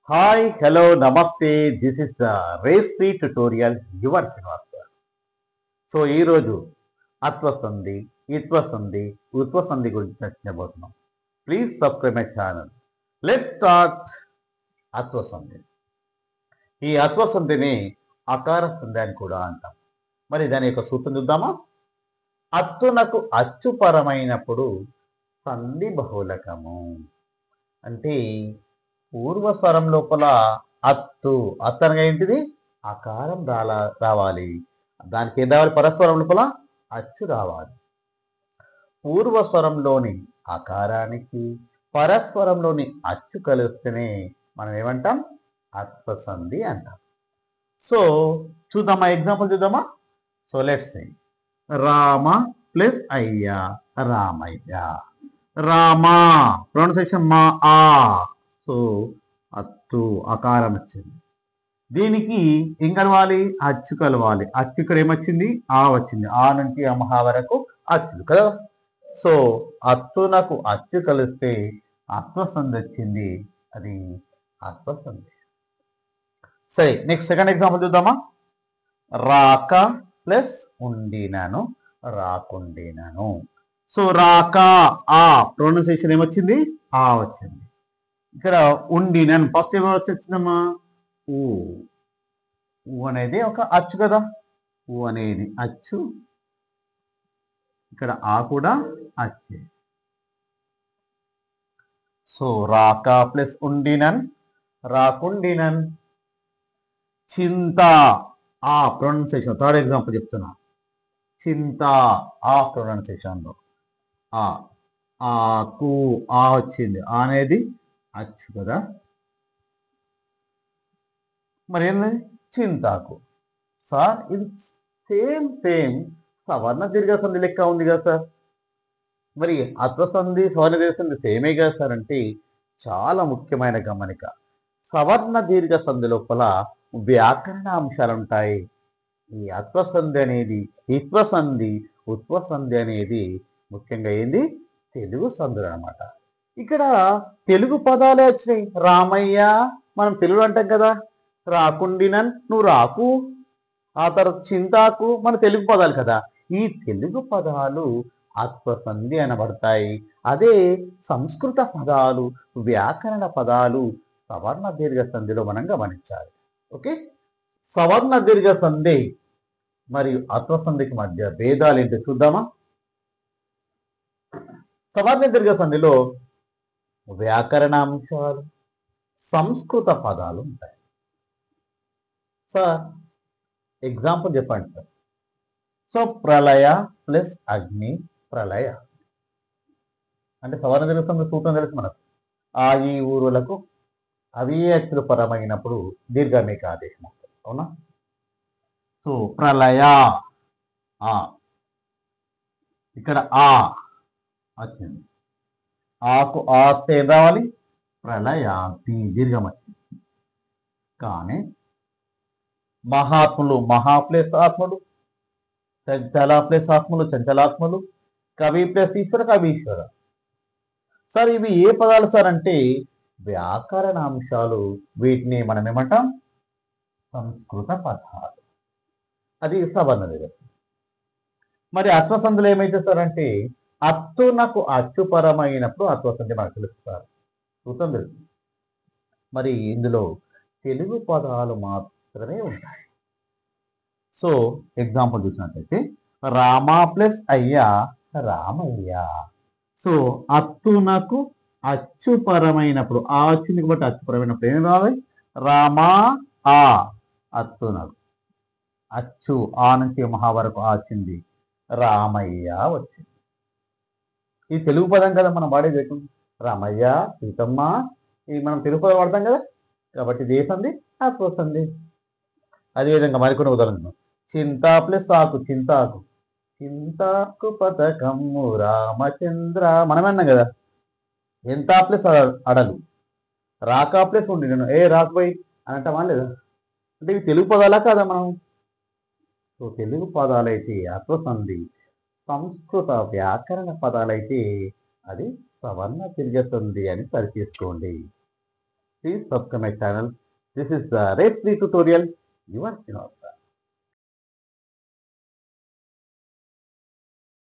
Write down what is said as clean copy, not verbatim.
Hi hello నమస్తే this is recipe tutorial your Srinivas గారు. So ఈరోజు అత్వసంధి ఇత్వసంధి ఉత్వసంధి గురించి చర్చించబోతున్నాం. Please subscribe my channel. Let start. అత్వసంధి. ఈ అత్వసంధిని అకార సంధి అని కూడా అంటాం. మరి దాని యొక్క సూత్రం చూద్దామా? అత్తునకు అచ్చుపరమైనప్పుడు సంధి బహుళకము. అంటే పూర్వస్వరం లోపల అత్తు అనగా ఏంటిది? అకారం రావాలి. దానికి ఏం రావాలి? పరస్వరం లోపల అచ్చు రావాలి. పూర్వస్వరంలోని అకారానికి పరస్వరంలోని అచ్చు కలిస్తేనే మనం ఏమంటాం? అత్వసంధి అంటాం. సో చూద్దామా, ఎగ్జాంపుల్ చూద్దామా? So let's see. Rama plus అయ్య, రామయ్య. రామా ప్రొనౌన్సియేషన్ మా ఆ. సో అత్తు అకారం వచ్చింది. దీనికి ఏం కలవాలి? అచ్చు కలవాలి. అచ్చు ఇక్కడ ఏమొచ్చింది? ఆ వచ్చింది. ఆ నుంచి అమహా వరకు అచ్చు కదా. సో అత్తునకు అచ్చు కలిస్తే అత్వసంధి వచ్చింది. అది అత్వసంధి. సరే, నెక్స్ట్ సెకండ్ ఎగ్జాంపుల్ చూద్దామా? రాక ప్లస్ ఉండినను, రాకుండినను. సో రాక ఆ ప్రొనౌన్సియేషన్ ఏమొచ్చింది? ఆ వచ్చింది. ఇక్కడ ఉండినన్ ఫస్ట్ ఏమో వచ్చిందమ్మా? ఊ. ఊ అనేది ఒక అచ్చు కదా. ఊ అనేది అచ్చు. ఇక్కడ ఆ కూడా అచ్చే. సో రాక ప్లస్ ఉండినన్, రాకుండినన్. చింత ఆ ప్రొనౌన్సియేషన్ థర్డ్ ఎగ్జాంపుల్ చెప్తున్నా. చింత ఆ ప్రొనౌన్సియేషన్ లో ఆ ఆకు ఆ వచ్చింది. ఆ అనేది అచ్చు కదా. మరి ఏంటది? చింతాకు. సార్ ఇది సేమ్ సవర్ణ దీర్ఘ సంధి లెక్క ఉంది కదా సార్. మరి అత్వసంధి సవర్ణ దీర్ఘ సంధి సేమే కదా సార్ అంటే చాలా ముఖ్యమైన గమనిక. సవర్ణ దీర్ఘ సంధి లోపల వ్యాకరణ అంశాలు ఉంటాయి. ఈ అత్వసంధి అనేది, ఇత్వసంధి, ఉత్వసంధి అనేది ముఖ్యంగా ఏంది? తెలుగు సంధులు అనమాట. ఇక్కడ తెలుగు పదాలే వచ్చినాయి. రామయ్య మనం తెలుగు అంటాం కదా. రాకుండినన్ నువ్వు రాకు. ఆ తర్వాత చింతాకు మన తెలుగు పదాలు కదా. ఈ తెలుగు పదాలు అత్వసంధి అనబడతాయి. అదే సంస్కృత పదాలు, వ్యాకరణ పదాలు సవర్ణ దీర్ఘ సంధిలో మనం గమనించాలి. ఓకే. సవర్ణ దీర్ఘ సంధి మరియు అత్వసంధికి మధ్య భేదాలు ఏంటో చూద్దామా? సవర్ణ దీర్ఘ సంధిలో వ్యాకరణ అంశాలు, సంస్కృత పదాలు ఉంటాయి. సార్ ఎగ్జాంపుల్ చెప్పండి సార్. సో ప్రళయ ప్లస్ అగ్ని, ప్రళయ. అంటే సవర్ణ దీర్ఘ సంధి సూత్రం తెలుసు మనకు. ఆ ఈ ఊరులకు అవి అచ్చులు పరమైనప్పుడు దీర్ఘమేక ఆదేశం అవుతుంది. అవునా? సో ప్రళయ ఆ, ఇక్కడ ఆ వచ్చింది. ఆకు ఆస్తే ఏం రావాలి? ప్రళయాంతి దీర్ఘం వచ్చింది. కానీ మహాత్ములు మహా ప్లస్ ఆత్మలు, చంచల ప్లస్ ఆత్మలు చంచలాత్మలు, కవి ప్లస్ ఈశ్వర కవీశ్వర. సార్ ఇవి ఏ పదాలు సార్ అంటే వ్యాకరణ అంశాలు. వీటిని మనం ఏమంటాం? సంస్కృత పదాలు. అది సవర్ణ దీర్ఘ. మరి అత్వసంధులు ఏమైతే సార్ అంటే అత్తు నాకు అచ్చుపరమైనప్పుడు అత్వసంధి మనకు తెలుస్తారు. సూత్రం తెలుసు. మరి ఇందులో తెలుగు పదాలు మాత్రమే ఉంటాయి. సో ఎగ్జాంపుల్ చూసినట్లయితే రామ ప్లస్ అయ్య, రామయ్య. సో అత్తునకు అచ్చుపరమైనప్పుడు ఆ వచ్చింది కాబట్టి అచ్చుపరమైనప్పుడు ఏమి రావాలి? రామా ఆ. అత్తునకు అచ్చు ఆ నుంచి మహా వరకు ఆ వచ్చింది. రామయ్య వచ్చింది. ఈ తెలుగు పదం కదా మనం వాడేది ఎటు? రామయ్య, సీతమ్మ, ఈ మనం తెలుగు పదం వాడతాం కదా. కాబట్టి ఇది ఏ సంధి? అత్వసంధి. అదేవిధంగా మరికొన్ని ఉదాహరణలు. చింత ప్లస్ ఆకు, చింతాకు. చింతాకు పథకము రామచంద్ర మనమే అన్నాం కదా. ఎంత ప్లస్ అడలు, రాక ప్లస్ ఉండి నేను ఏ రాకపోయి అని అంటామా లేదా? అంటే ఇవి తెలుగు పదాలా కాదా మనం? సో తెలుగు పదాలైతే అత్వసంధి, సంస్కృత వ్యాకరణ పదాలైతే అది సవర్ణ దీర్ఘ సంధి అని సరిచేసుకోండి. Please subscribe my channel. This is the Rate 3 tutorial. You are Srinivas.